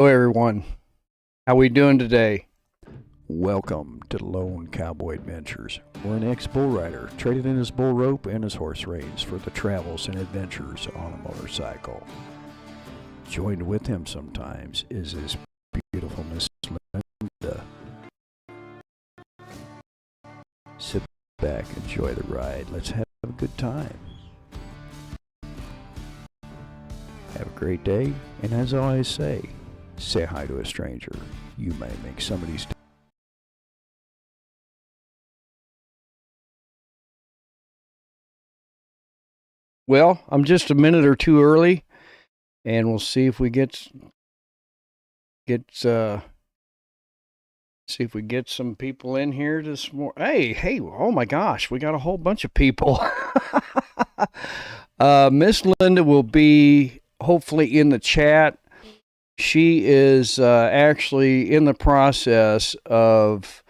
Hello, everyone. How we doing today? Welcome to the Lone Cowboy Adventures, where an ex-bull rider traded in his bull rope and his horse reins for the travels and adventures on a motorcycle. Joined with him sometimes is his beautiful Miss Linda. Sit back, enjoy the ride. Let's have a good time. Have a great day, and as I always say hi to a stranger. You may make somebody's day. Well, I'm just a minute or two early, and we'll see if we get see if we get some people in here this morning. Hey, oh my gosh, we got a whole bunch of people. Miss Linda will be hopefully in the chat. She is actually in the process of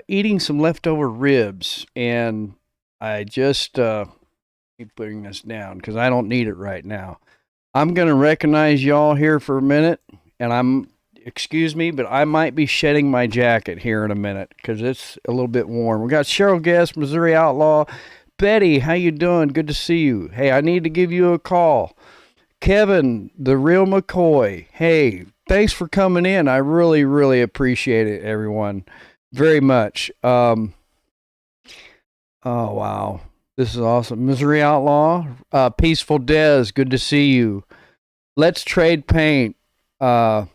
eating some leftover ribs, and I just keep putting this down because I don't need it right now. I'm going to recognize y'all here for a minute, and excuse me, but I might be shedding my jacket here in a minute because it's a little bit warm. We got Cheryl Guest, Missouri Outlaw. Betty, how you doing? Good to see you. Hey, I need to give you a call. Kevin, the real McCoy. Hey, thanks for coming in. I really, really appreciate it, everyone, very much. Oh, wow. This is awesome. Missouri Outlaw, Peaceful Dez, good to see you. Let's Trade Paint. Two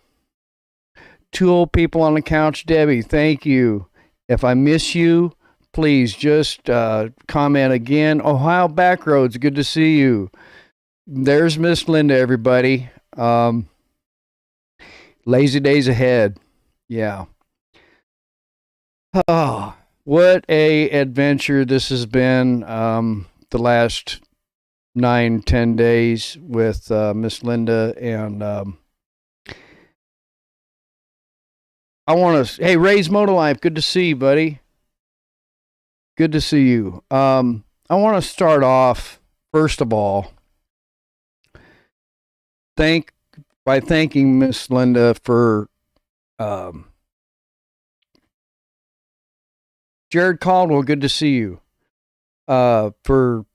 old people on the couch, Debbie, thank you. If I miss you, please just comment again. Ohio Backroads, good to see you. There's Miss Linda, everybody. Lazy days ahead. Yeah. Oh, what a adventure this has been. The last 9-10 days with Miss Linda, and I want to. Hey, Ray's Moto Life, good to see you, buddy. Good to see you. I want to start off first of all by thanking Miss Linda for Jared Caldwell. Good to see you. For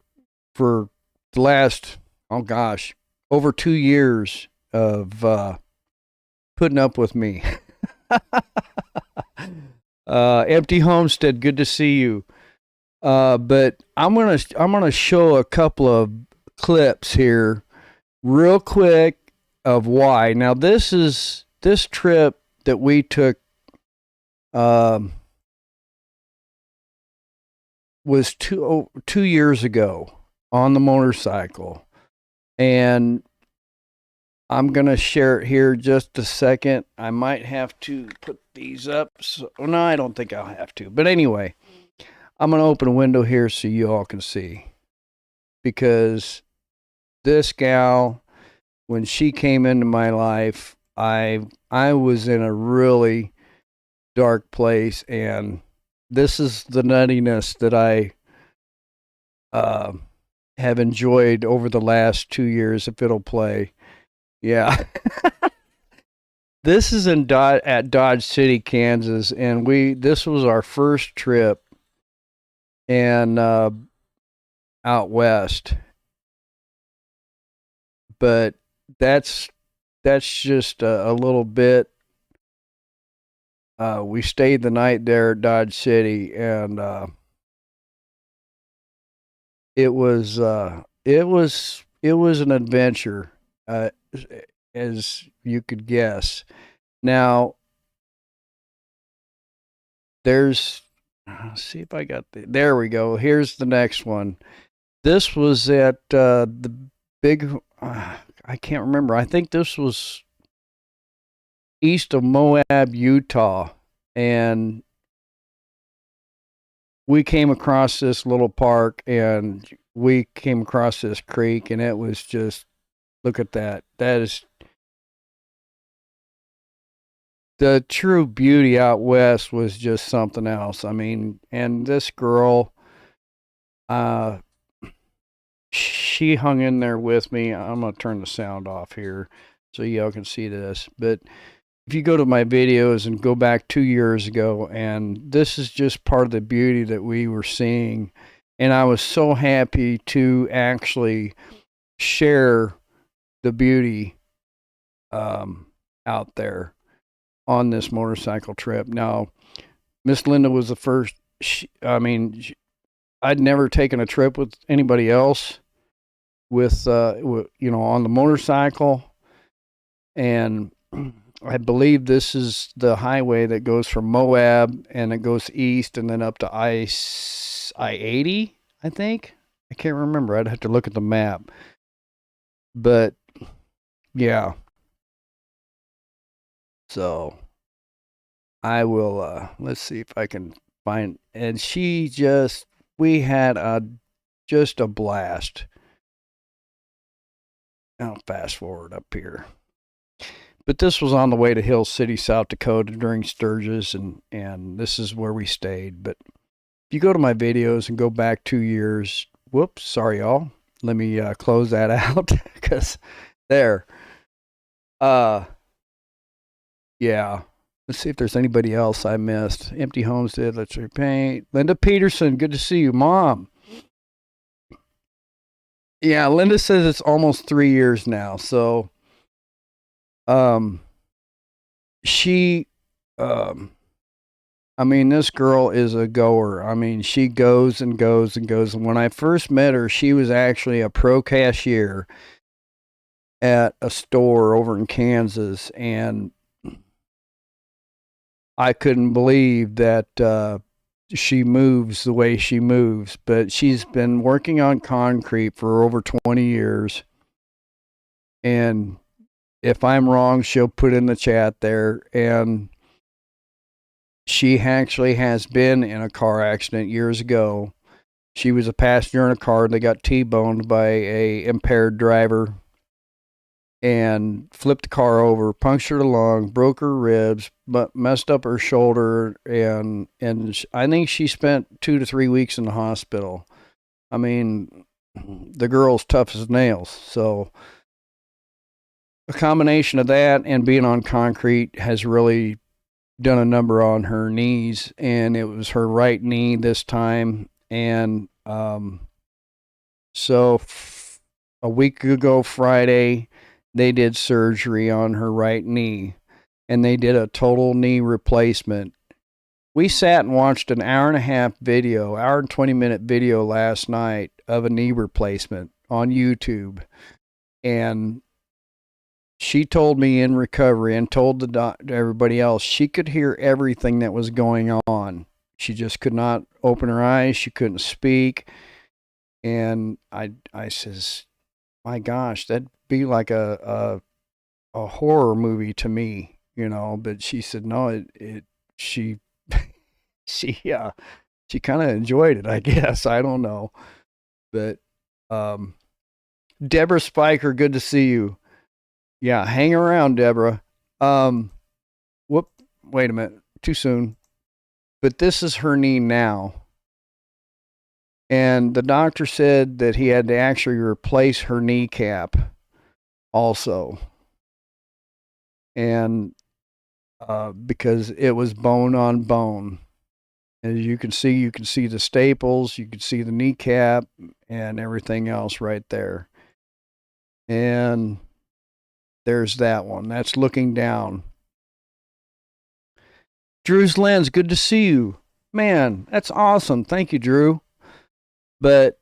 the last over 2 years of putting up with me. Empty Homestead, good to see you. But I'm gonna show a couple of clips here real quick of why. Now this trip that we took was 2 years ago on the motorcycle, and I'm gonna share it here just a second. I might have to put these up. No, I don't think I'll have to. But anyway, I'm gonna open a window here so you all can see, because this gal, when she came into my life, I was in a really dark place, and this is the nuttiness that I have enjoyed over the last 2 years, if it'll play. Yeah. This is at Dodge City, Kansas, and this was our first trip, and out west. But that's just a little bit. We stayed the night there at Dodge City, and it was an adventure, as you could guess. Now, let's see if I got there we go. Here's the next one. This was at the big, I can't remember. I think this was east of Moab, Utah. And we came across this little park, and we came across this creek, and it was just, look at that. That is the true beauty out west, was just something else. I mean, and this girl, she hung in there with me. I'm going to turn the sound off here. so y'all can see this. But if you go to my videos and go back 2 years ago, and this is just part of the beauty that we were seeing. And I was so happy to actually share the beauty out there on this motorcycle trip. Now, Miss Linda was the first. I'd never taken a trip with anybody else with on the motorcycle, and I believe this is the highway that goes from Moab and it goes east and then up to I-80, I think. I can't remember. I'd have to look at the map. But yeah. So I will let's see if I can find, and we had just a blast. I'll fast forward up here. But this was on the way to Hill City, South Dakota during Sturgis, and this is where we stayed. But if you go to my videos and go back 2 years, whoops, sorry y'all. Let me close that out because there. Yeah. Let's see if there's anybody else I missed. Empty Homestead, Let's Repaint. Linda Peterson, good to see you. Mom. Yeah, Linda says it's almost 3 years now. So, this girl is a goer. She goes and goes and goes. And when I first met her, she was actually a pro cashier at a store over in Kansas. And I couldn't believe that she moves the way she moves. But she's been working on concrete for over 20 years. And if I'm wrong, she'll put in the chat there. And she actually has been in a car accident years ago. She was a passenger in a car that got T-boned by a impaired driver and flipped the car over, punctured a lung, broke her ribs, but messed up her shoulder, and I think she spent 2 to 3 weeks in the hospital. The girl's tough as nails. So a combination of that and being on concrete has really done a number on her knees, and it was her right knee this time. And so a week ago Friday, they did surgery on her right knee, and they did a total knee replacement. We sat and watched an hour and 20-minute video last night of a knee replacement on YouTube. And she told me in recovery and told everybody else she could hear everything that was going on. She just could not open her eyes. She couldn't speak. And I says, my gosh, that'd be like a horror movie to me, But she said no. She kind of enjoyed it, I guess. I don't know, but Deborah Spiker, good to see you. Yeah, hang around, Deborah. Wait a minute, too soon. But this is her knee now. And the doctor said that he had to actually replace her kneecap also. And because it was bone on bone. As you can see the staples, you can see the kneecap and everything else right there. And there's that one. That's looking down. Drew's Lens, good to see you. Man, that's awesome. Thank you, Drew. But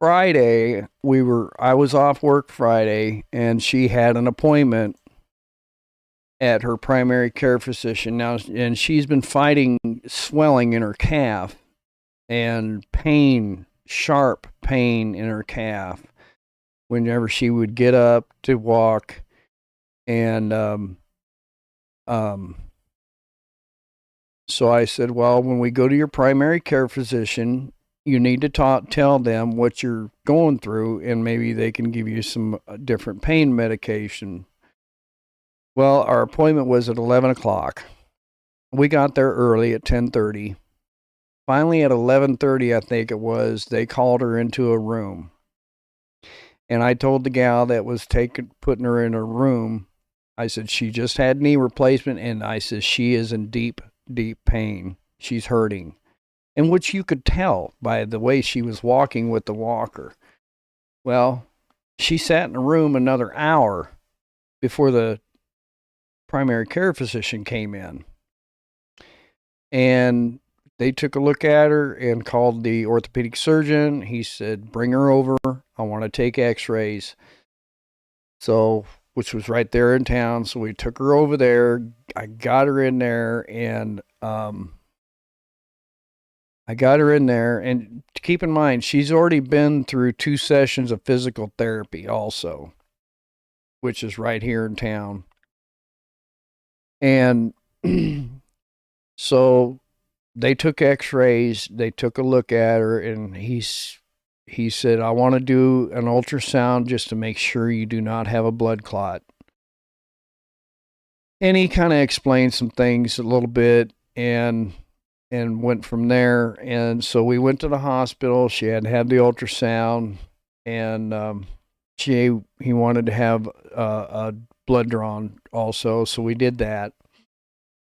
Friday, I was off work Friday, and she had an appointment at her primary care physician now, and she's been fighting swelling in her calf and sharp pain in her calf whenever she would get up to walk. And so I said, well, when we go to your primary care physician, you need to tell them what you're going through, and maybe they can give you some different pain medication. Well, our appointment was at 11 o'clock. We got there early at 10:30. Finally, at 11:30, I think it was, they called her into a room. And I told the gal that was putting her in her room, I said, she just had knee replacement. And I said, she is in deep, deep pain. She's hurting. And which you could tell by the way she was walking with the walker. Well, she sat in a room another hour before the primary care physician came in. And they took a look at her and called the orthopedic surgeon. He said, bring her over. I want to take x-rays. So, which was right there in town. So we took her over there. I got her in there and, keep in mind, she's already been through 2 sessions of physical therapy also, which is right here in town. And so they took x-rays, they took a look at her, and he said, I want to do an ultrasound just to make sure you do not have a blood clot. And he kind of explained some things a little bit and went from there. And so we went to the hospital. She had to have the ultrasound, and he wanted to have a blood drawn also. So we did that.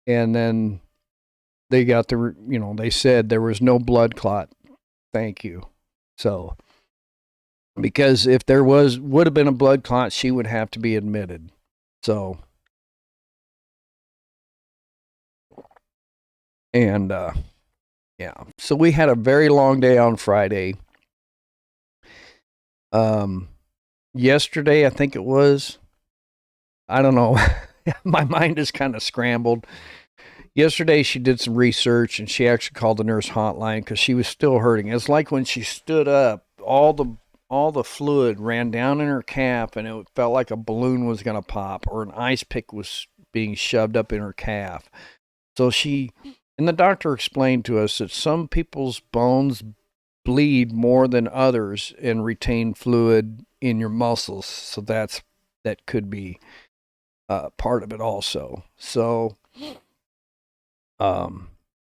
And then they got they said there was no blood clot. Thank you. So, because if there would have been a blood clot, she would have to be admitted. So, and yeah, so we had a very long day on Friday. Yesterday, I think it was, I don't know, my mind is kind of scrambled. Yesterday, she did some research and she actually called the nurse hotline because she was still hurting. It's like when she stood up, all the fluid ran down in her calf, and it felt like a balloon was going to pop, or an ice pick was being shoved up in her calf. So and the doctor explained to us that some people's bones bleed more than others and retain fluid in your muscles. So that could be part of it also. So,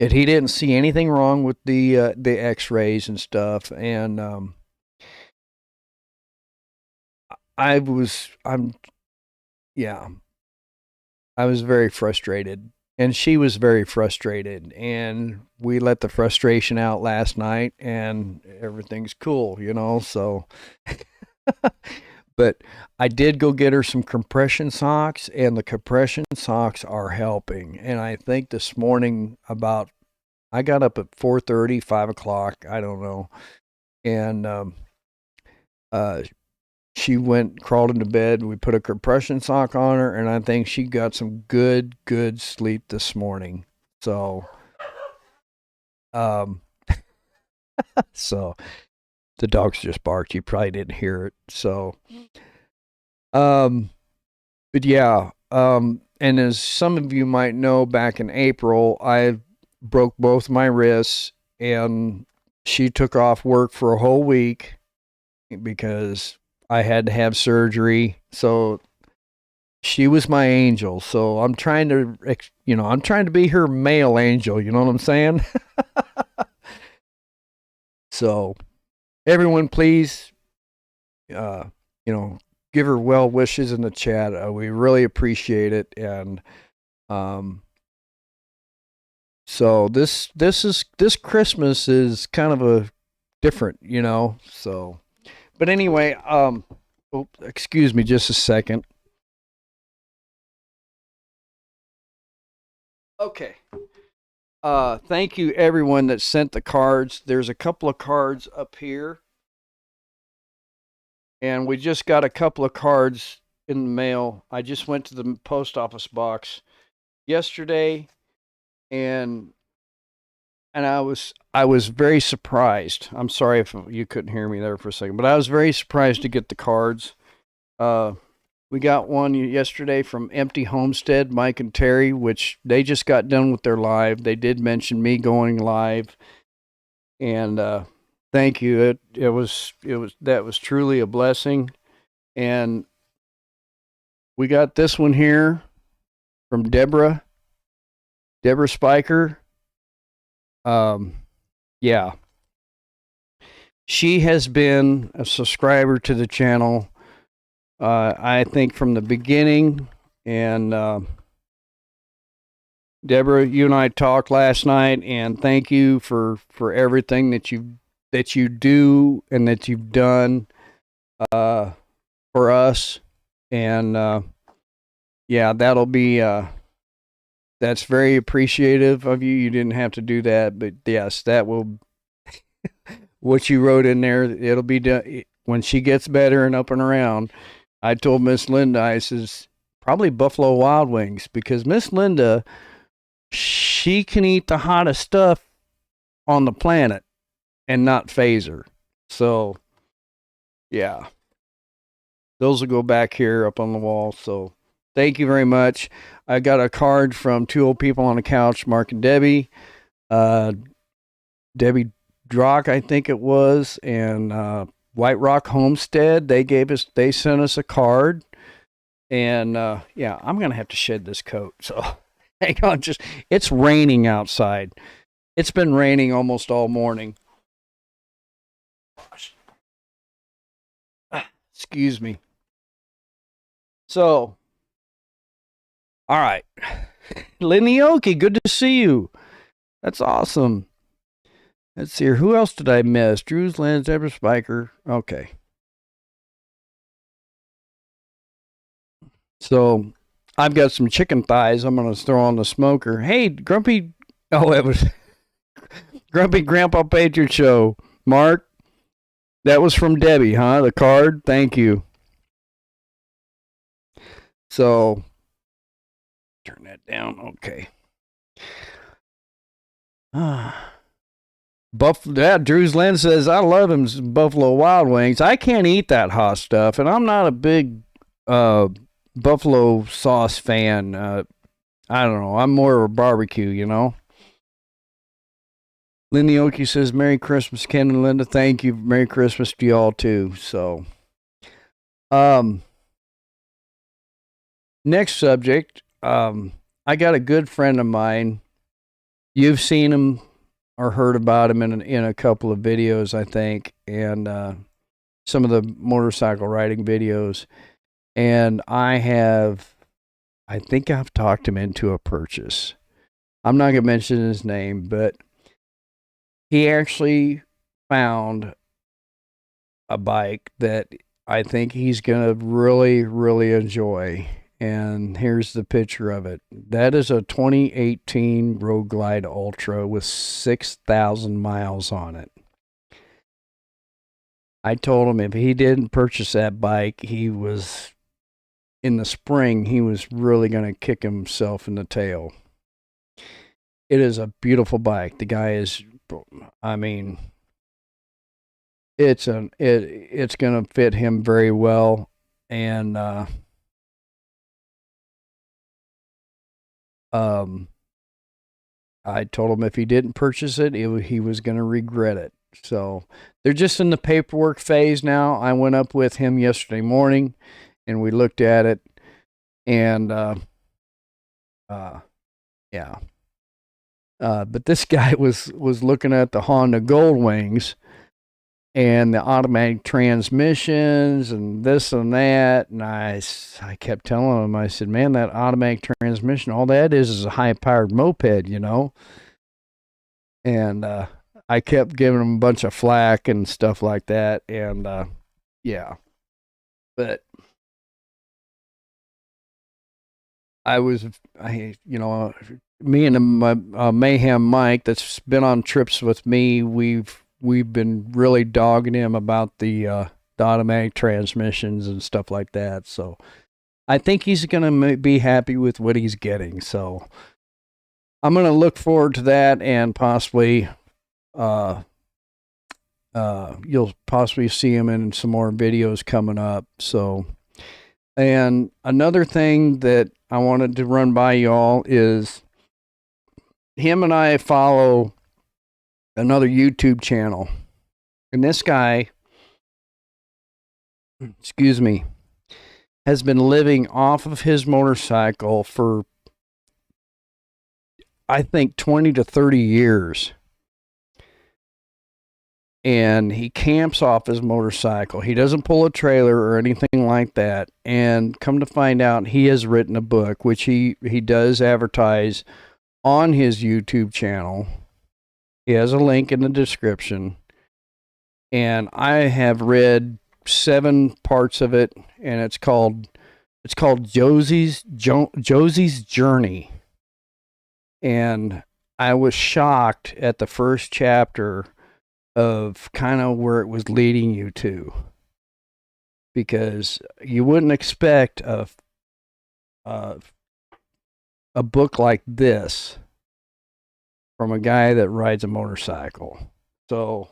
he didn't see anything wrong with the x-rays and stuff. And, I was very frustrated, and she was very frustrated, and we let the frustration out last night, and everything's cool, so. But I did go get her some compression socks, and the compression socks are helping. And I think this morning I got up at 4:30, 5 o'clock, I don't know. And she crawled into bed. We put a compression sock on her, and I think she got some good sleep this morning. So, so the dogs just barked. You probably didn't hear it. So, but yeah, and as some of you might know, back in April, I broke both my wrists, and she took off work for a whole week because I had to have surgery. So she was my angel. So I'm trying to be her male angel. You know what I'm saying? So everyone, please, give her well wishes in the chat. We really appreciate it. And, so this Christmas is kind of a different, so. But anyway, excuse me just a second. Okay. Thank you everyone that sent the cards. There's a couple of cards up here. And we just got a couple of cards in the mail. I just went to the post office box yesterday, and I was very surprised. I'm sorry if you couldn't hear me there for a second, but I was very surprised to get the cards. We got one yesterday from Empty Homestead, Mike and Terry, which they just got done with their live. They did mention me going live, and thank you. That was truly a blessing. And we got this one here from Deborah Spiker. Yeah. She has been a subscriber to the channel, I think, from the beginning. And Deborah, you and I talked last night, and thank you for everything that you do and that you've done for us. And yeah, that'll be that's very appreciative of you. You didn't have to do that, but yes, that will. What you wrote in there, it'll be done when she gets better and up and around. I told Miss Linda, I says probably Buffalo Wild Wings, because Miss Linda, she can eat the hottest stuff on the planet and not phase her. So yeah, those will go back here up on the wall. So thank you very much. I got a card from Two Old People on the Couch, Mark and Debbie. Debbie Drock, I think it was, and White Rock Homestead. They sent us a card. And yeah, I'm gonna have to shed this coat. So hang on, it's raining outside. It's been raining almost all morning. Excuse me. So, all right. Linioki, good to see you. That's awesome. Let's see here. Who else did I miss? Drew's Lens, Deborah Spiker. Okay. So, I've got some chicken thighs I'm going to throw on the smoker. Hey, Grumpy. Oh, it was Grumpy Grandpa Patriot Show. Mark, that was from Debbie, huh? The card? Thank you. So, turn that down. Okay. Drew's Lynn says, I love him Buffalo Wild Wings. I can't eat that hot stuff, and I'm not a big buffalo sauce fan. I don't know. I'm more of a barbecue, you know. Lindy Oki says, Merry Christmas, Ken and Linda. Thank you. Merry Christmas to y'all too. So, next subject. I got a good friend of mine. You've seen him or heard about him in a couple of videos, I think, and some of the motorcycle riding videos. And I think I've talked him into a purchase. I'm not going to mention his name, but he actually found a bike that I think he's going to really, really enjoy. And here's the picture of it. That is a 2018 Road Glide Ultra with 6,000 miles on it. I told him if he didn't purchase that bike, in the spring, he was really going to kick himself in the tail. It is a beautiful bike. The guy is, I mean, it's going to fit him very well. And, I told him if he didn't purchase it, he was going to regret it. So they're just in the paperwork phase now. I went up with him yesterday morning and we looked at it, and yeah. But this guy was looking at the Honda Gold Wings and the automatic transmissions and this and that. And I kept telling him, I said, man, that automatic transmission, all that is a high-powered moped, you know? And I kept giving him a bunch of flack and stuff like that. And yeah. But me and my Mayhem Mike that's been on trips with me, we've been really dogging him about the automatic transmissions and stuff like that. So I think he's going to be happy with what he's getting. So I'm going to look forward to that, and possibly you'll possibly see him in some more videos coming up. So, and another thing that I wanted to run by y'all is him and I follow another YouTube channel, and this guy, excuse me, has been living off of his motorcycle for, I think, 20 to 30 years. and he camps off his motorcycle. He doesn't pull a trailer or anything like that. And come to find out, he has written a book, which he does advertise on his YouTube channel. He has a link in the description. And I have read 7 parts of it, and it's called Josie's Journey. And I was shocked at the first chapter of kind of where it was leading you to, because you wouldn't expect a book like this from a guy that rides a motorcycle. So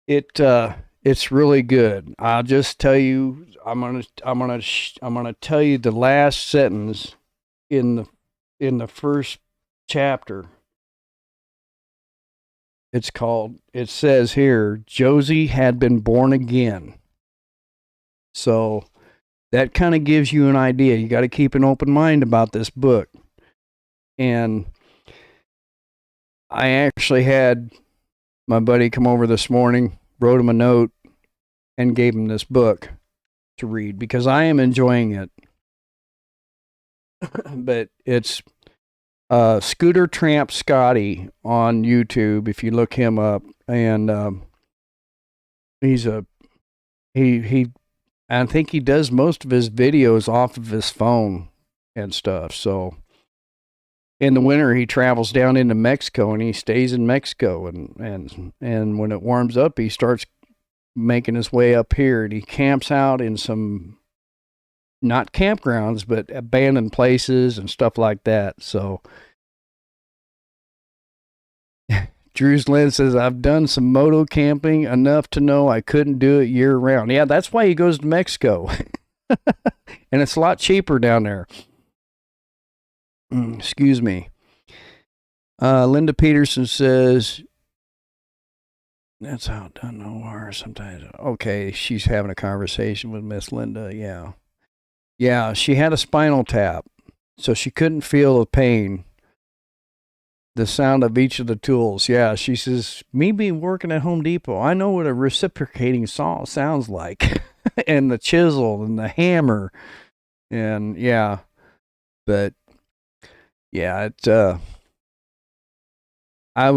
it's really good. I'll just tell you, I'm gonna tell you the last sentence in the first chapter. It says here, Josie had been born again. So that kind of gives you an idea. You got to keep an open mind about this book. And I actually had my buddy come over this morning, wrote him a note, and gave him this book to read because I am enjoying it. But it's Scooter Tramp Scotty on YouTube, if you look him up, and I think he does most of his videos off of his phone and stuff. So in the winter he travels down into Mexico and he stays in Mexico, and when it warms up he starts making his way up here, and he camps out in some, not campgrounds, but abandoned places and stuff like that. So Drew's Lynn says, I've done some moto camping enough to know I couldn't do it year round. Yeah, that's why he goes to Mexico. And it's a lot cheaper down there. Excuse me. Linda Peterson says, that's how it done OR sometimes. Okay, she's having a conversation with Miss Linda. Yeah. Yeah, she had a spinal tap, so she couldn't feel the pain, the sound of each of the tools. Yeah, she says, me being working at Home Depot, I know what a reciprocating saw sounds like. And the chisel and the hammer. And yeah, but yeah, I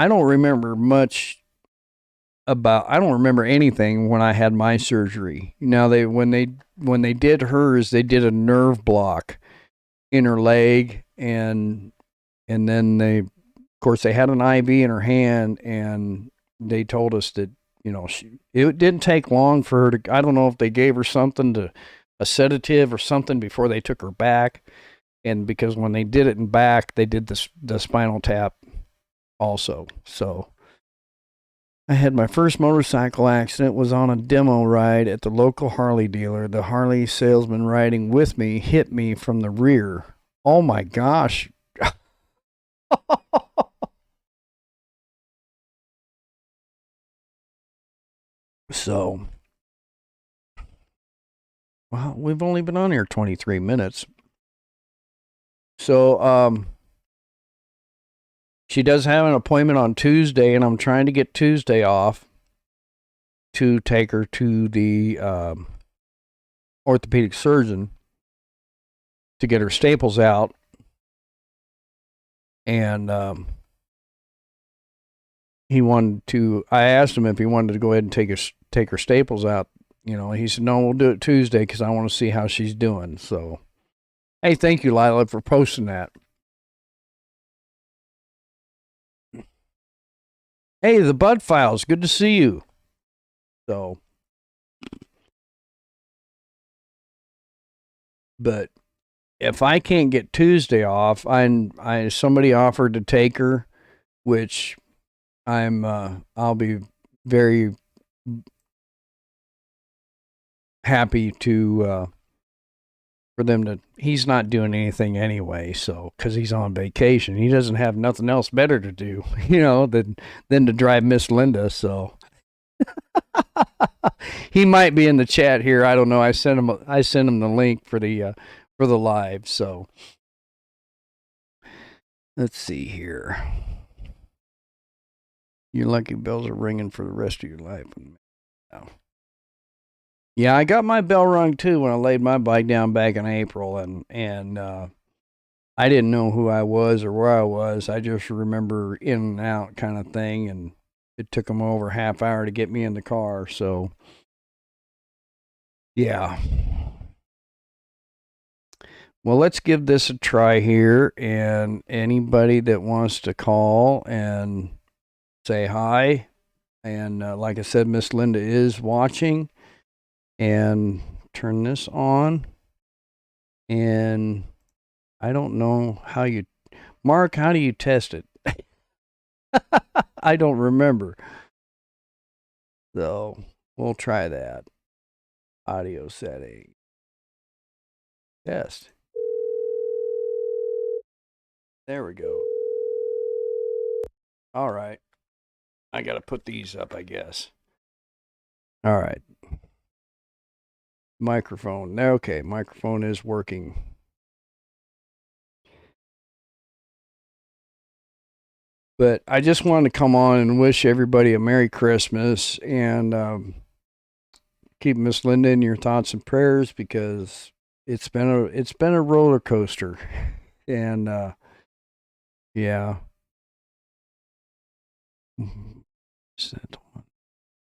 don't remember much about, I don't remember anything when I had my surgery. Now when they did hers, they did a nerve block in her leg, and then of course they had an IV in her hand, and they told us that, it didn't take long for her to, I don't know if they gave her a sedative or something before they took her back. And because when they did it in back, they did the spinal tap also. So I had my first motorcycle accident was on a demo ride at the local Harley dealer. The Harley salesman riding with me hit me from the rear. Oh my gosh. So, well, we've only been on here 23 minutes. So, she does have an appointment on Tuesday, and I'm trying to get Tuesday off to take her to the orthopedic surgeon to get her staples out. And I asked him if he wanted to go ahead and take her staples out. He said, no, we'll do it Tuesday because I want to see how she's doing. So, hey, thank you, Lila, for posting that. Hey, the Bud Files, good to see you. So, but if I can't get Tuesday off, somebody offered to take her, which I'll be very happy to for them to. He's not doing anything anyway, so because he's on vacation, he doesn't have nothing else better to do, than to drive Miss Linda. So he might be in the chat here. I don't know. I sent him the link for the live. So let's see here. Your lucky bells are ringing for the rest of your life. Yeah, I got my bell rung too when I laid my bike down back in April, and I didn't know who I was or where I was. I just remember in and out kind of thing, and it took them over half hour to get me in the car. So, yeah. Well, let's give this a try here, and anybody that wants to call and say hi, and like I said, Miss Linda is watching, and turn this on, and I don't know how you, Mark, how do you test it? I don't remember. So we'll try that. Audio setting. Test. There we go. All right. I got to put these up, I guess. All right. Microphone. Okay, microphone is working. But I just wanted to come on and wish everybody a Merry Christmas, and keep Miss Linda in your thoughts and prayers, because it's been a roller coaster, and yeah,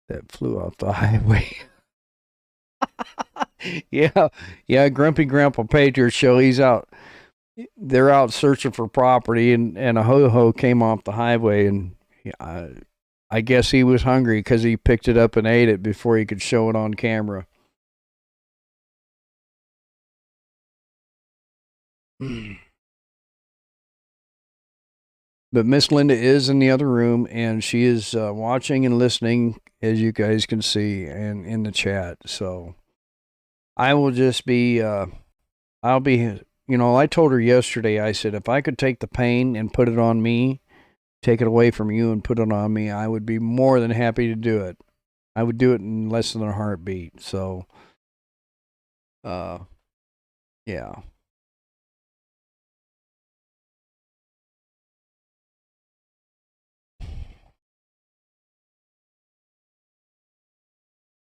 that flew off the highway. yeah, Grumpy Grandpa Patriot show. He's out. They're out searching for property, and a ho-ho came off the highway, and I guess he was hungry because he picked it up and ate it before he could show it on camera. But Miss Linda is in the other room, and she is watching and listening, as you guys can see, and in the chat. So I will just be, I'll be, I told her yesterday, I said, if I could take the pain and put it on me, take it away from you and put it on me, I would be more than happy to do it. I would do it in less than a heartbeat. So, yeah.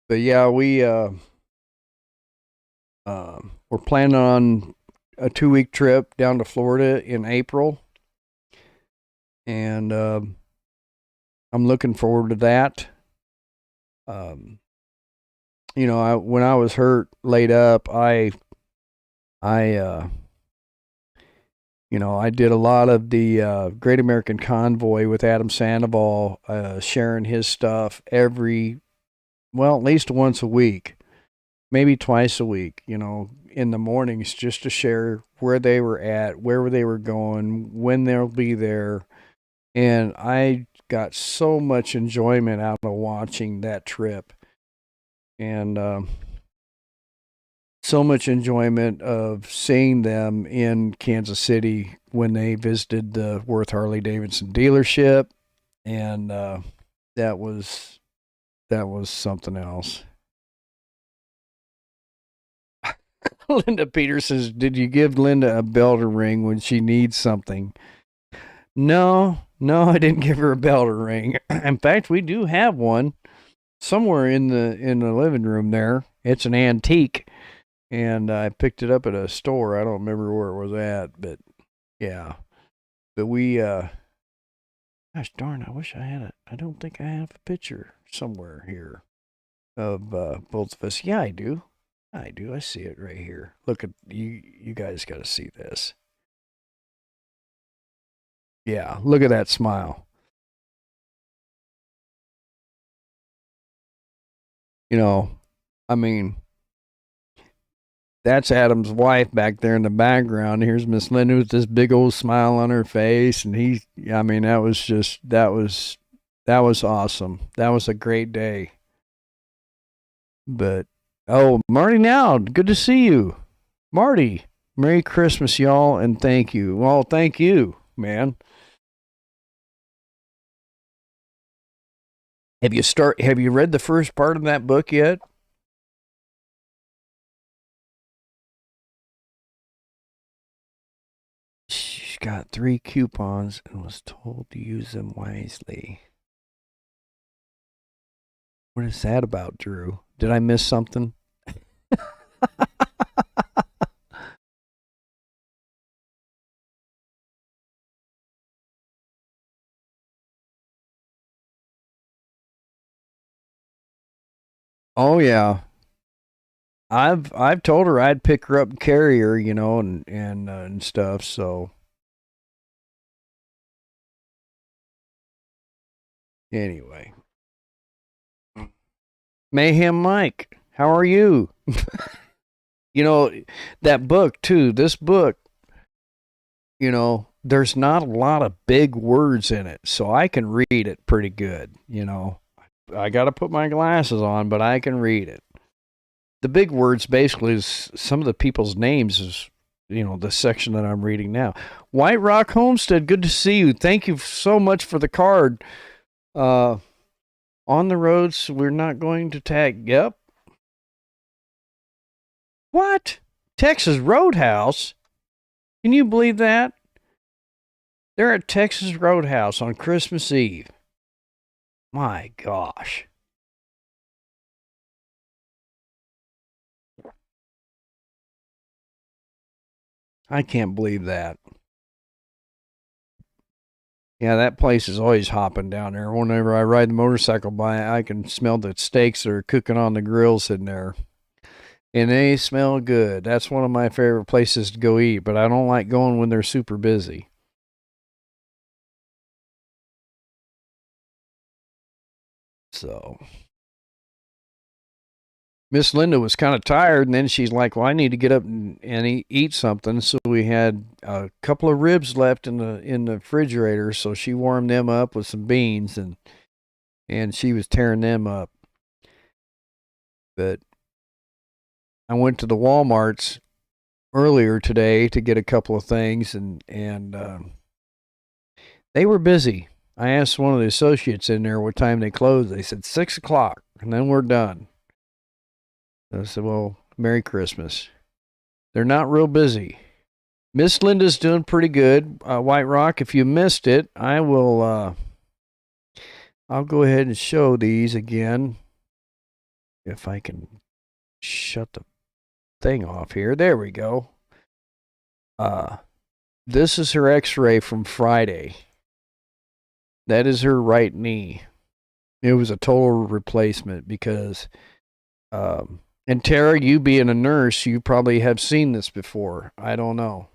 But yeah, we're planning on a 2-week trip down to Florida in April, and I'm looking forward to that. When I was hurt, laid up, I did a lot of the Great American Convoy with Adam Sandoval, sharing his stuff at least once a week, maybe twice a week, in the mornings, just to share where they were at, where they were going, when they'll be there. And I got so much enjoyment out of watching that trip. And so much enjoyment of seeing them in Kansas City when they visited the Worth Harley Davidson dealership. And that was something else. Linda Peters says, did you give Linda a bell to ring when she needs something? No, I didn't give her a bell to ring. In fact, we do have one somewhere in the living room there. It's an antique, and I picked it up at a store. I don't remember where it was at, but yeah. But we, gosh darn, I wish I had it. I don't think I have a picture somewhere here of both of us. Yeah, I do. I see it right here. Look at you. You guys got to see this. Yeah, look at that smile. I mean, that's Adam's wife back there in the background. Here's Miss Linda with this big old smile on her face, and that was awesome. That was a great day. But Marty Now, good to see you, Marty. Merry Christmas, y'all, and thank you. Well, thank you, man. Have you read the first part of that book yet? She's got 3 coupons and was told to use them wisely. What is that about, Drew? Did I miss something? Oh yeah, I've told her I'd pick her up and carry her, and stuff. So anyway, Mayhem Mike, how are you? You know that book too. This book, there's not a lot of big words in it, so I can read it pretty good. I got to put my glasses on, but I can read it. The big words basically is some of the people's names is the section that I'm reading now. White Rock Homestead, good to see you. Thank you so much for the card. On the roads, we're not going to tag. Yep. What? Texas Roadhouse? Can you believe that? They're at Texas Roadhouse on Christmas Eve. My gosh. I can't believe that. Yeah, that place is always hopping down there. Whenever I ride the motorcycle by, I can smell the steaks that are cooking on the grills in there. And they smell good. That's one of my favorite places to go eat, but I don't like going when they're super busy. So Miss Linda was kind of tired, and then she's like, "Well, I need to get up and eat something." So we had a couple of ribs left in the refrigerator, so she warmed them up with some beans, and she was tearing them up. But I went to the Walmarts earlier today to get a couple of things, and they were busy. I asked one of the associates in there what time they closed. They said 6 o'clock, and then we're done. I said, "Well, Merry Christmas." They're not real busy. Miss Linda's doing pretty good. White Rock, if you missed it, I will. I'll go ahead and show these again. If I can shut the thing off here. There we go. This is her X-ray from Friday. That is her right knee. It was a total replacement because. And Tara, you being a nurse, you probably have seen this before. I don't know.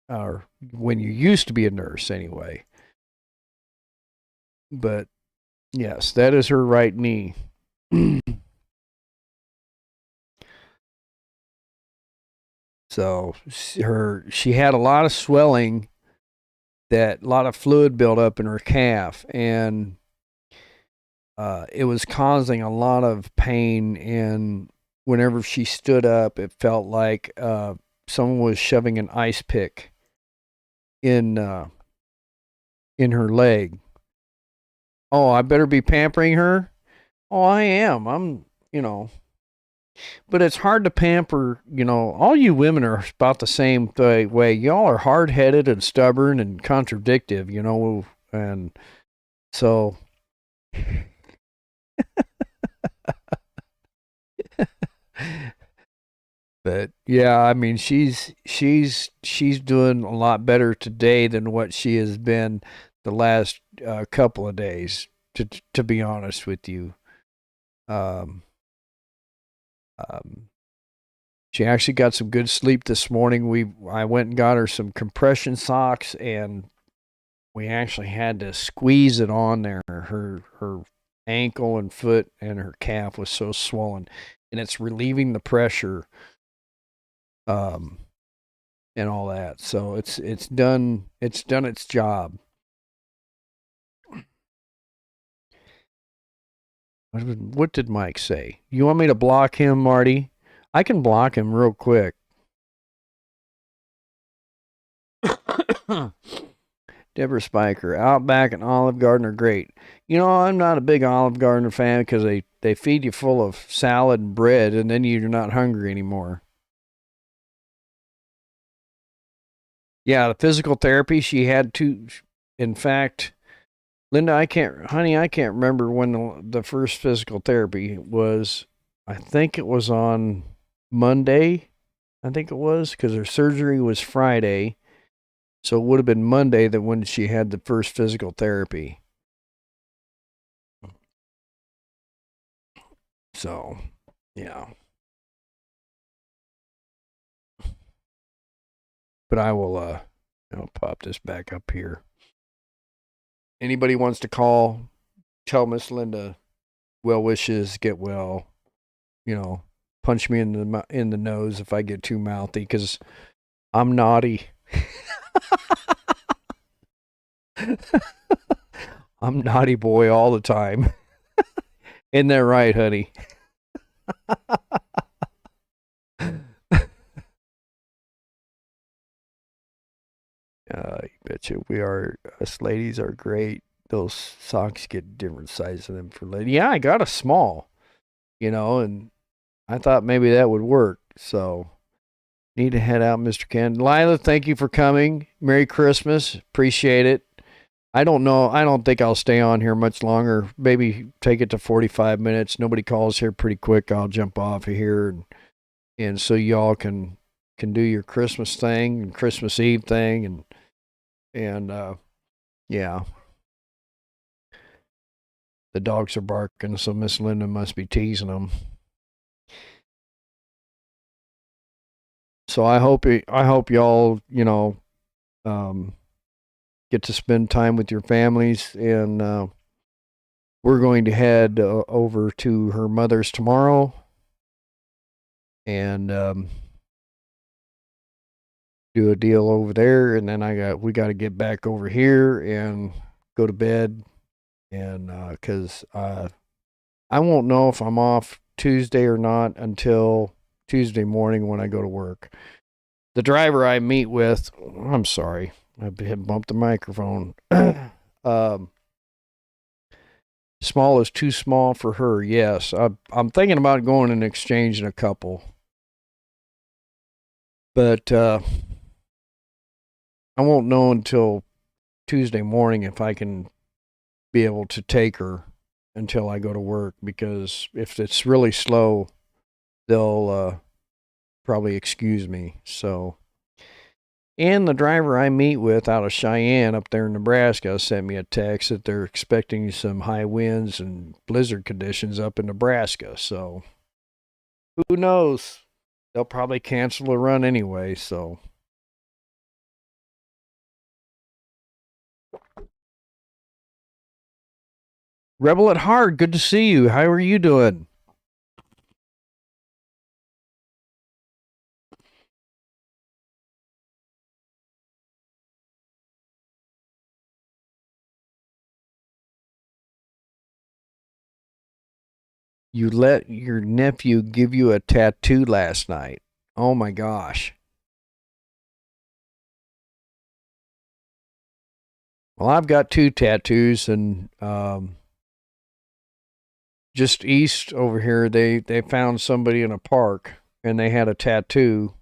Or when you used to be a nurse, anyway. But yes, that is her right knee. So she had a lot of swelling, a lot of fluid built up in her calf, and it was causing a lot of pain. And whenever she stood up, it felt like someone was shoving an ice pick in her leg. Oh, I better be pampering her? Oh, I am. But it's hard to pamper, all you women are about the same way. Y'all are hard-headed and stubborn and contradictive, and so but yeah, I mean she's doing a lot better today than what she has been the last couple of days, to be honest with you. Um, she actually got some good sleep this morning. I went and got her some compression socks, and we actually had to squeeze it on there. Her ankle and foot and her calf was so swollen, and it's relieving the pressure, and all that. So it's done its job. What did Mike say? You want me to block him, Marty? I can block him real quick. Deborah Spiker, Outback and Olive Garden are great. I'm not a big Olive Garden fan because they feed you full of salad and bread, and then you're not hungry anymore. Yeah, the physical therapy she had to. In fact, Linda, I can't remember when the first physical therapy was. I think it was on Monday. I think it was because her surgery was Friday. So it would have been Monday that when she had the first physical therapy. So, yeah. But I'll pop this back up here. Anybody wants to call, tell Miss Linda well wishes, get well, you know, punch me in the nose if I get too mouthy cuz I'm naughty. I'm naughty boy all the time. Isn't that right, honey? You betcha. Us ladies are great. Those socks get different size of them for lady. Yeah, I got a small, and I thought maybe that would work. So need to head out, Mr. Ken. Lila, thank you for coming. Merry Christmas. Appreciate it. I don't know. I don't think I'll stay on here much longer. Maybe take it to 45 minutes. Nobody calls here pretty quick. I'll jump off of here and so y'all can do your Christmas thing and Christmas Eve thing and yeah, the dogs are barking, so Miss Linda must be teasing them. So I hope y'all um, get to spend time with your families, and we're going to head over to her mother's tomorrow, and do a deal over there, and then we got to get back over here and go to bed, and because I won't know if I'm off Tuesday or not until Tuesday morning when I go to work. The driver I meet with, I'm sorry, I bumped the microphone. Small is too small for her. Yes, I'm thinking about going and exchanging a couple, but I won't know until Tuesday morning if I can be able to take her until I go to work, because if it's really slow, they'll probably excuse me. So, and the driver I meet with out of Cheyenne up there in Nebraska sent me a text that they're expecting some high winds and blizzard conditions up in Nebraska. So, who knows? They'll probably cancel the run anyway. So, Rebel at Heart, good to see you. How are you doing? You let your nephew give you a tattoo last night. Oh my gosh. Well, I've got two tattoos, and just east over here, they found somebody in a park, and they had a tattoo.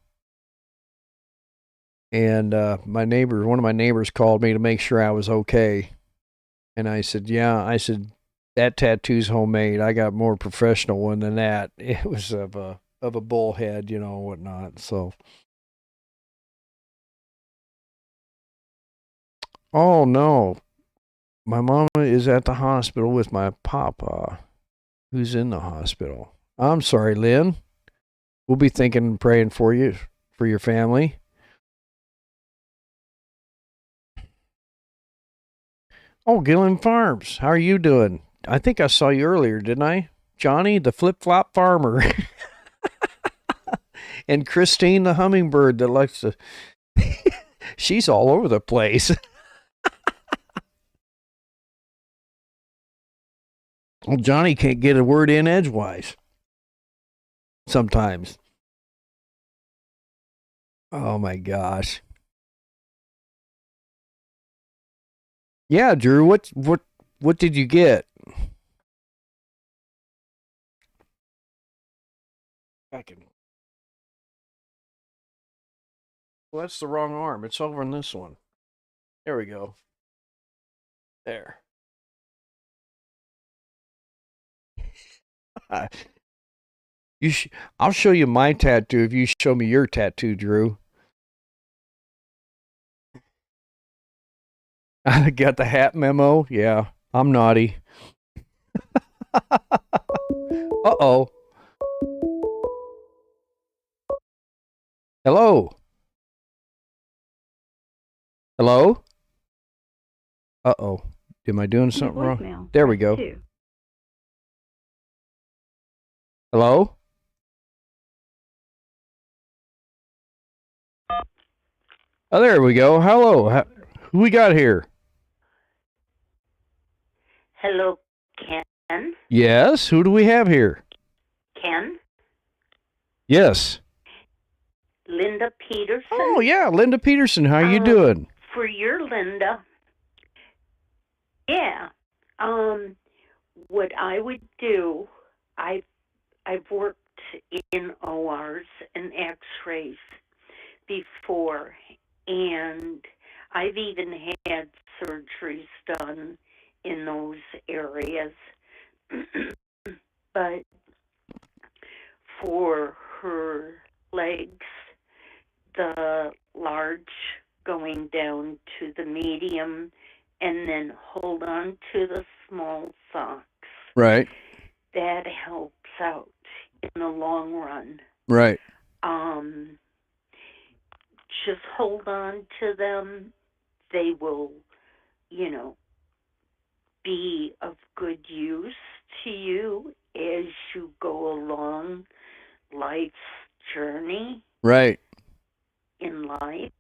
And one of my neighbors called me to make sure I was okay. And I said, yeah. I said, that tattoo's homemade. I got more professional one than that. It was of a bullhead, whatnot. So, oh no, my mama is at the hospital with my papa, who's in the hospital. I'm sorry, Lynn. We'll be thinking and praying for you, for your family. Oh, Gillen Farms, how are you doing? I think I saw you earlier, didn't I? Johnny, the flip flop farmer, and Christine, the hummingbird that likes to. She's all over the place. Well, Johnny can't get a word in edgewise sometimes. Oh my gosh. Yeah, Drew, what did you get? I can. Well, that's the wrong arm. It's over on this one. There we go. There. I'll show you my tattoo if you show me your tattoo, Drew. I got the hat memo. Yeah, I'm naughty. Uh-oh. Hello. Hello? Uh-oh. Am I doing something wrong? There we go. Hello? Oh, there we go. Hello. Who we got here? Hello, Ken. Yes. Who do we have here? Ken? Yes. Linda Peterson. Oh, yeah. Linda Peterson. How you doing? For your Linda. Yeah. What I would do, I've worked in ORs and X-rays before, and I've even had surgeries done in those areas. But for her legs, the large going down to the medium, and then hold on to the small socks. Right. That helps out in the long run. Right. Just hold on to them. They will, be of good use to you as you go along life's journey. Right. In life.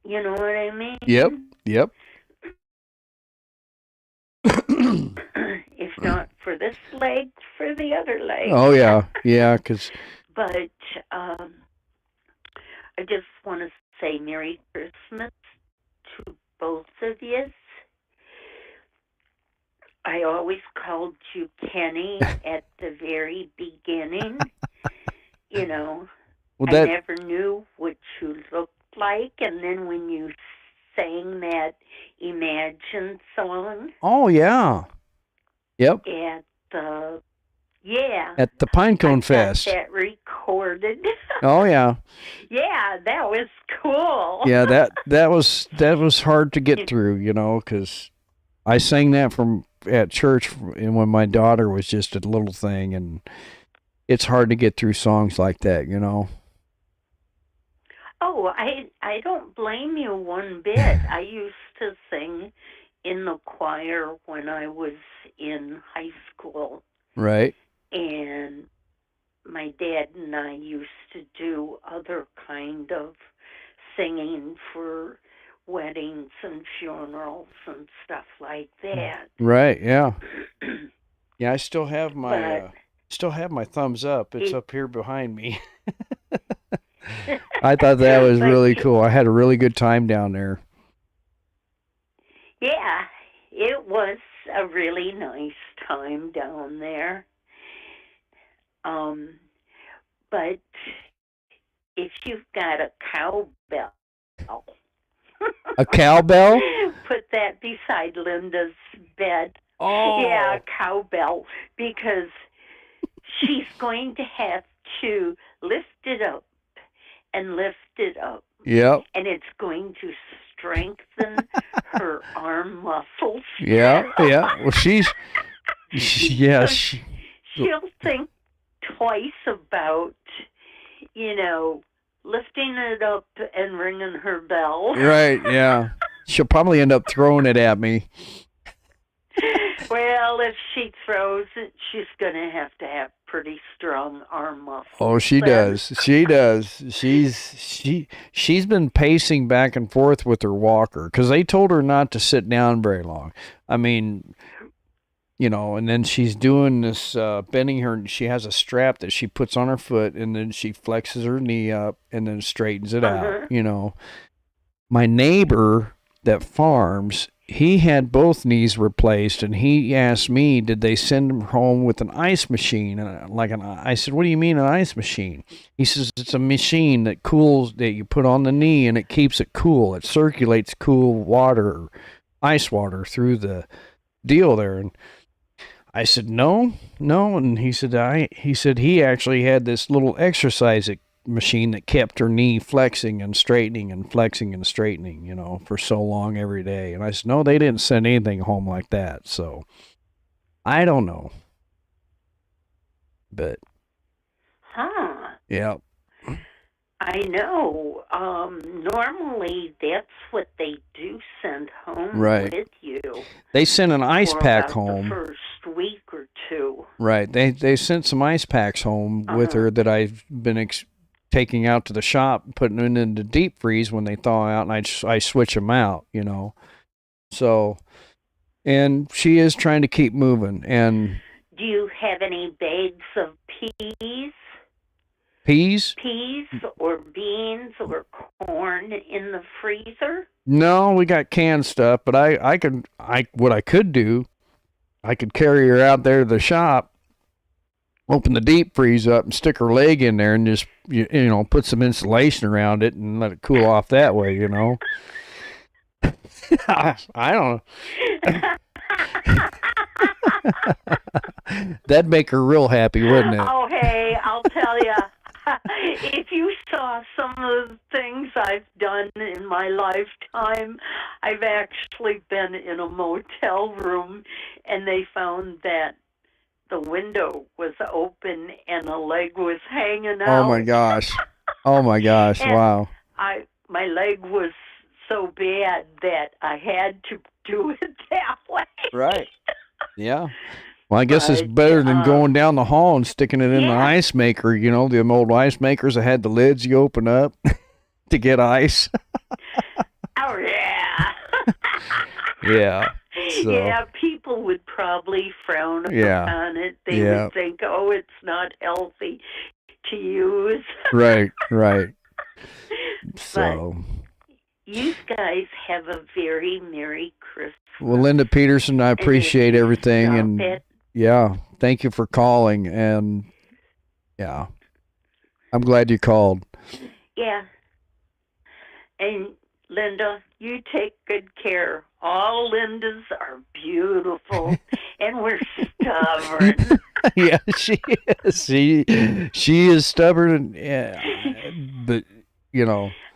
You know what I mean? Yep. If not for this leg, for the other leg. Oh, yeah. Yeah, because... But I just want to say Merry Christmas to both of you. I always called you Kenny at the very beginning. Well, I never knew what you looked like, and then when you sang that Imagine song. Oh, yeah. Yep. At the Pinecone Fest. Got that recorded. Oh, yeah. Yeah, that was cool. Yeah, that was hard to get through, because I sang that at church and when my daughter was just a little thing, and it's hard to get through songs like that, Oh, I don't blame you one bit. I used to sing in the choir when I was in high school. Right. And my dad and I used to do other kind of singing for weddings and funerals and stuff like that. Right, yeah. Yeah, I still have my thumbs up. It's up here behind me. I thought that was really cool. I had a really good time down there. Yeah, it was a really nice time down there. But if you've got a cowbell. A cowbell? Put that beside Linda's bed. Oh. Yeah, a cowbell, because she's going to have to lift it up and lift it up. Yep. And it's going to strengthen her arm muscles. Yeah. Well, she'll think twice about, lifting it up and ringing her bell. Right, yeah. She'll probably end up throwing it at me. Well, if she throws it, she's going to have pretty strong arm muscles. Oh, she does. She does. She's been pacing back and forth with her walker because they told her not to sit down very long. I mean, and then she's doing this bending her. She has a strap that she puts on her foot, and then she flexes her knee up and then straightens it out. My neighbor that farms, he had both knees replaced, and he asked me, did they send him home with an ice machine? And I said, what do you mean an ice machine? He says, it's a machine that cools, that you put on the knee, and it keeps it cool. It circulates cool water, ice water through the deal there. And I said, no, no. And he said he actually had this little exercise machine that kept her knee flexing and straightening and flexing and straightening, for so long every day. And I said, no, they didn't send anything home like that. So I don't know. But, yeah. I know. Normally, that's what they do send home with you. They sent an ice pack home. The first week or two. Right. They sent some ice packs home with her that I've been taking out to the shop, putting them in the deep freeze when they thaw out, and I switch them out, So, and she is trying to keep moving. And do you have any bags of peas? Peas or beans or corn in the freezer? No, we got canned stuff, but what I could do, I could carry her out there to the shop, open the deep freeze up and stick her leg in there and just, put some insulation around it and let it cool off that way, I don't know. That'd make her real happy, wouldn't it? Oh, hey, I'll tell you. If you saw some of the things I've done in my lifetime, I've actually been in a motel room and they found that the window was open and a leg was hanging out. Oh my gosh. Wow. My leg was so bad that I had to do it that way. Right. Yeah. Well, I guess it's better than going down the hall and sticking it in the ice maker. The old ice makers that had the lids you open up to get ice. Oh, yeah. Yeah. So. Yeah, people would probably frown upon it. They would think, oh, it's not healthy to use. Right. So. But you guys have a very Merry Christmas. Well, Linda Peterson, I appreciate everything. And yeah, thank you for calling. And yeah, I'm glad you called. Yeah. And Linda, you take good care. All Lindas are beautiful, and we're stubborn. Yeah, she is. She is stubborn, but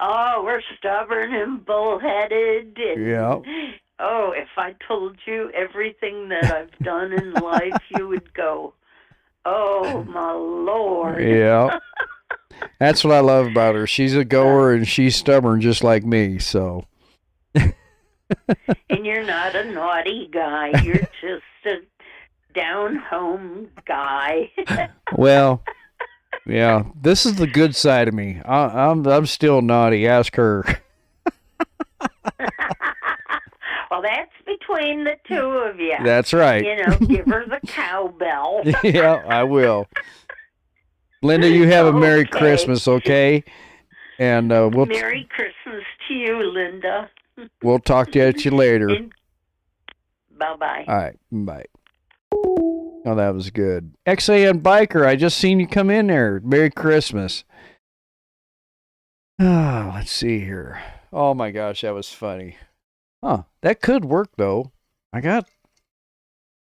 Oh, we're stubborn and bullheaded. And, oh, if I told you everything that I've done in life, you would go, oh, my Lord. Yeah. That's what I love about her. She's a goer and she's stubborn just like me, so. And you're not a naughty guy. You're just a down-home guy. Well, yeah, this is the good side of me. I'm still naughty. Ask her. Well, that's between the two of you. That's right. Give her the cowbell. Yeah, I will. Linda, you have a Merry Christmas, okay? And Merry Christmas to you, Linda. We'll talk to you later. Bye-bye. All right, bye. Oh, that was good. XAN Biker, I just seen you come in there. Merry Christmas. Let's see here. Oh, my gosh, that was funny. Huh, that could work, though. I got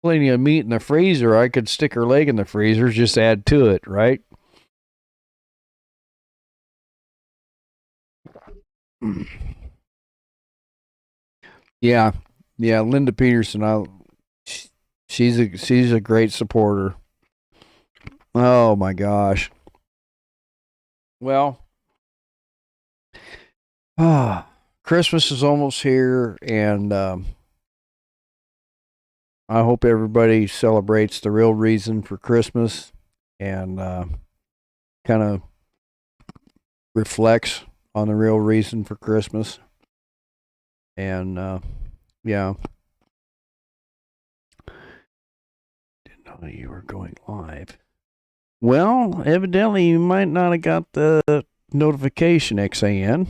plenty of meat in the freezer. I could stick her leg in the freezer, just add to it, right? Yeah, Linda Peterson, she's a great supporter. Oh my gosh. Well, Christmas is almost here, and I hope everybody celebrates the real reason for Christmas and kind of reflects on the real reason for Christmas. And yeah, didn't know you were going live. Well, evidently you might not have got the notification, XAN.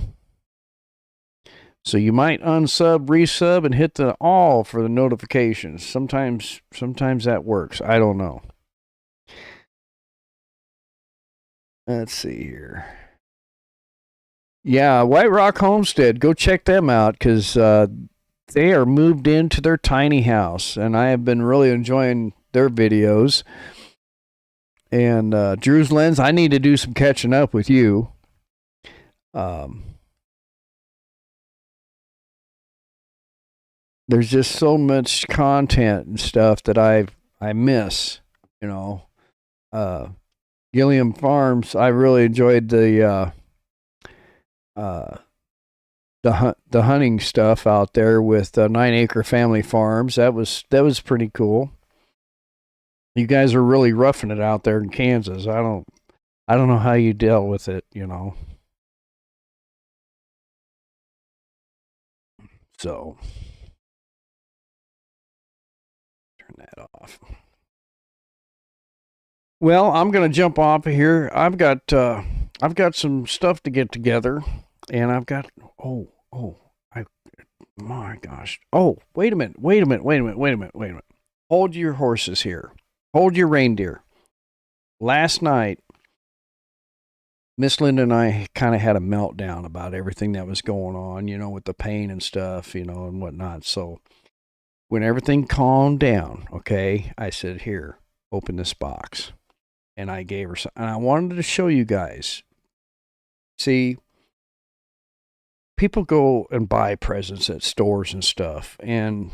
So you might unsub, resub, and hit the all for the notifications. Sometimes that works. I don't know. Let's see here. Yeah, White Rock Homestead. Go check them out because they are moved into their tiny house, and I have been really enjoying their videos. And Drew's Lens, I need to do some catching up with you. There's just so much content and stuff that I miss, you know. Gilliam Farms, I really enjoyed the hunting stuff out there with 9 Acre Family Farms. That was pretty cool. You guys are really roughing it out there in Kansas. I don't know how you deal with it, you know. So turn that off. Well, I'm gonna jump off of here. I've got some stuff to get together, and I've got my gosh. Oh, wait a minute. Hold your horses here. Hold your reindeer. Last night, Miss Linda and I kind of had a meltdown about everything that was going on, you know, with the pain and stuff, you know, and whatnot. So when everything calmed down, okay, I said, here, open this box. And I gave her some, and I wanted to show you guys. See, people go and buy presents at stores and stuff, and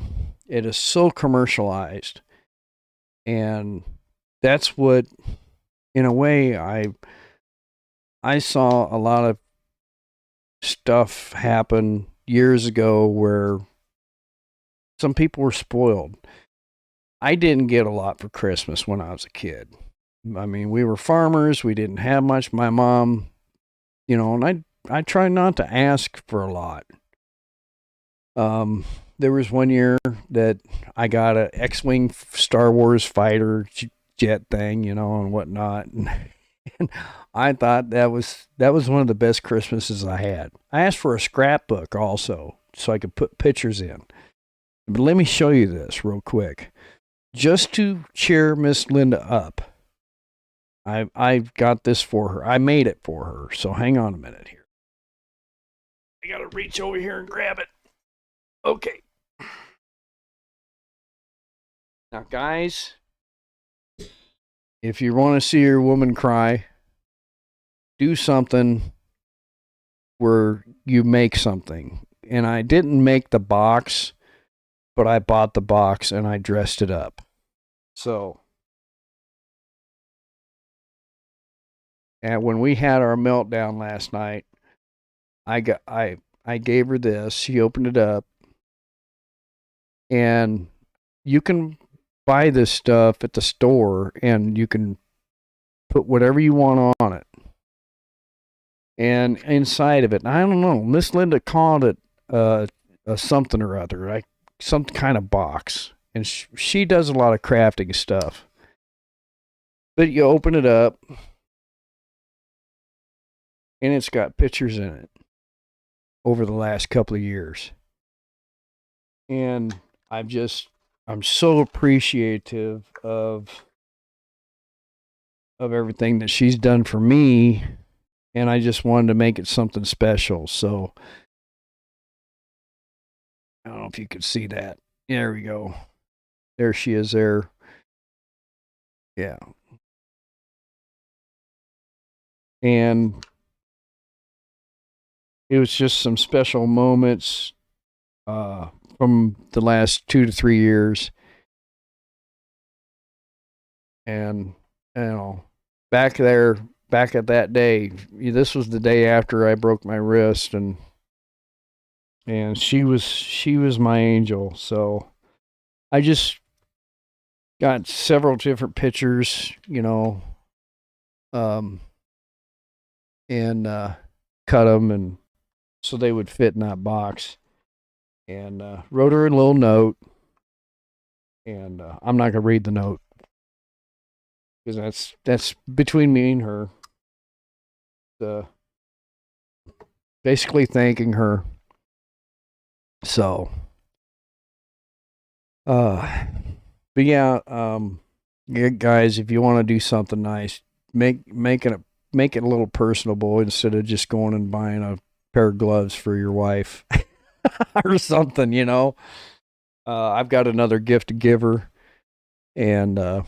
it is so commercialized. And that's what, in a way, I saw a lot of stuff happen years ago where some people were spoiled. I didn't get a lot for Christmas when I was a kid. I mean, we were farmers. We didn't have much. My mom, you know, and I try not to ask for a lot. There was one year that I got a X-Wing Star Wars fighter jet thing, you know, and whatnot. And I thought that was one of the best Christmases I had. I asked for a scrapbook also so I could put pictures in. But let me show you this real quick. Just to cheer Miss Linda up, I've got this for her. I made it for her. So hang on a minute here. I got to reach over here and grab it. Okay. Now, guys, if you want to see your woman cry, do something where you make something. And I didn't make the box, but I bought the box and I dressed it up. So, and when we had our meltdown last night, I gave her this. She opened it up, and you can buy this stuff at the store, and you can put whatever you want on it. And inside of it, I don't know, Miss Linda called it a something or other, some kind of box. And she does a lot of crafting stuff. But you open it up, and it's got pictures in it over the last couple of years. And I'm so appreciative of everything that she's done for me, and I just wanted to make it something special. So I don't know if you could see that. There we go. There she is there. Yeah. And it was just some special moments from the last 2 to 3 years. And, you know, back at that day, this was the day after I broke my wrist, and she was my angel. So I just got several different pictures, you know, and cut them, and so they would fit in that box. And wrote her a little note, and I'm not gonna read the note because that's between me and her. Basically thanking her. So, but yeah, guys, if you want to do something nice, make it a little personable instead of just going and buying a pair of gloves for your wife or something, you know. I've got another gift to give her. And, you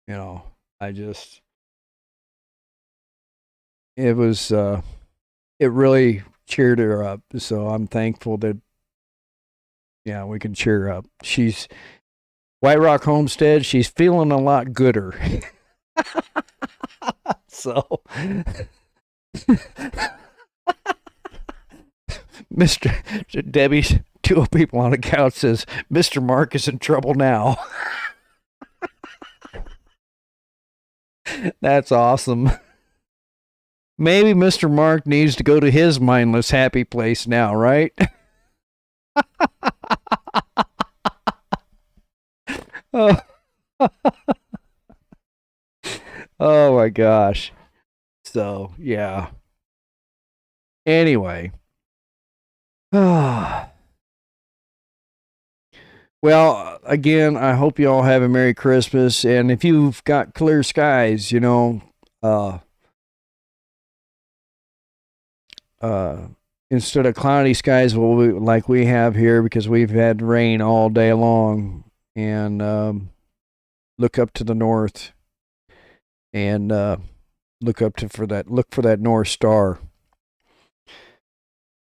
know, it was, it really cheered her up. So I'm thankful that, yeah, we can cheer her up. She's White Rock Homestead. She's feeling a lot gooder. So, Mr. Debbie's two people on the couch says, Mr. Mark is in trouble now. That's awesome. Maybe Mr. Mark needs to go to his mindless happy place now, right? Oh. Oh my gosh. So, yeah. Anyway. Well, again, I hope you all have a Merry Christmas. And if you've got clear skies, instead of cloudy skies, like we have here, because we've had rain all day long, and look up to the north, and look for that North Star,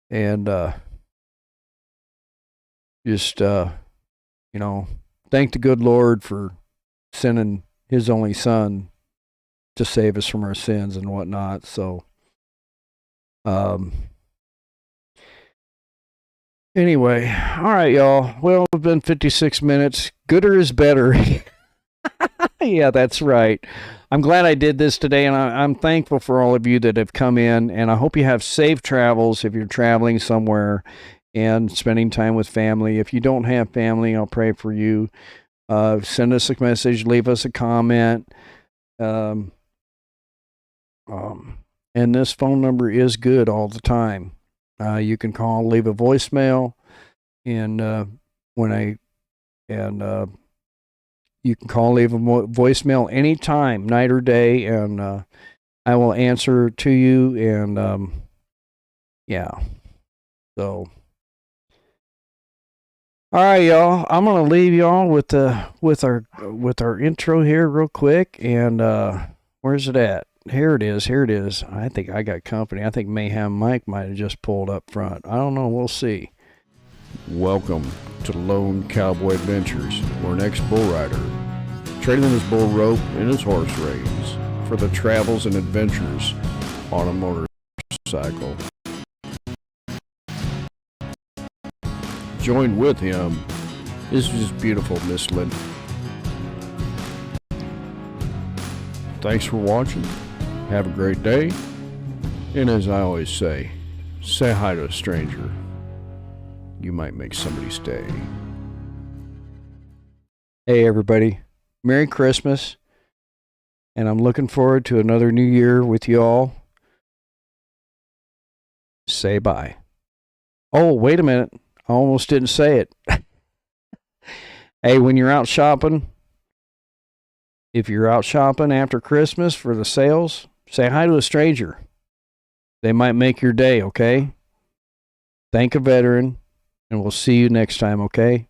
and just thank the good Lord for sending His only Son to save us from our sins and whatnot. So, anyway, all right, y'all. Well, it's been 56 minutes. Gooder is better. Yeah, that's right. I'm glad I did this today, and I'm thankful for all of you that have come in, and I hope you have safe travels if you're traveling somewhere and spending time with family. If you don't have family, I'll pray for you. Send us a message, leave us a comment. And this phone number is good all the time. You can call, leave a voicemail, and you can call, leave a voicemail anytime, night or day, and I will answer to you. And yeah, so all right, y'all. I'm gonna leave y'all with our intro here real quick. And where's it at? Here it is. I think I got company. I think Mayhem Mike might have just pulled up front. I don't know. We'll see. Welcome to Lone Cowboy Adventures, where an ex-bull rider trading his bull rope and his horse reins for the travels and adventures on a motorcycle. Joined with him is just beautiful Miss Linda. Thanks for watching. Have a great day. And as I always say hi to a stranger. You might make somebody stay. Hey everybody, Merry Christmas. And I'm looking forward to another new year with you all. Say bye. Oh, wait a minute. I almost didn't say it. Hey, when you're out shopping, if you're out shopping after Christmas for the sales, say hi to a stranger. They might make your day, okay? Thank a veteran, and we'll see you next time, okay?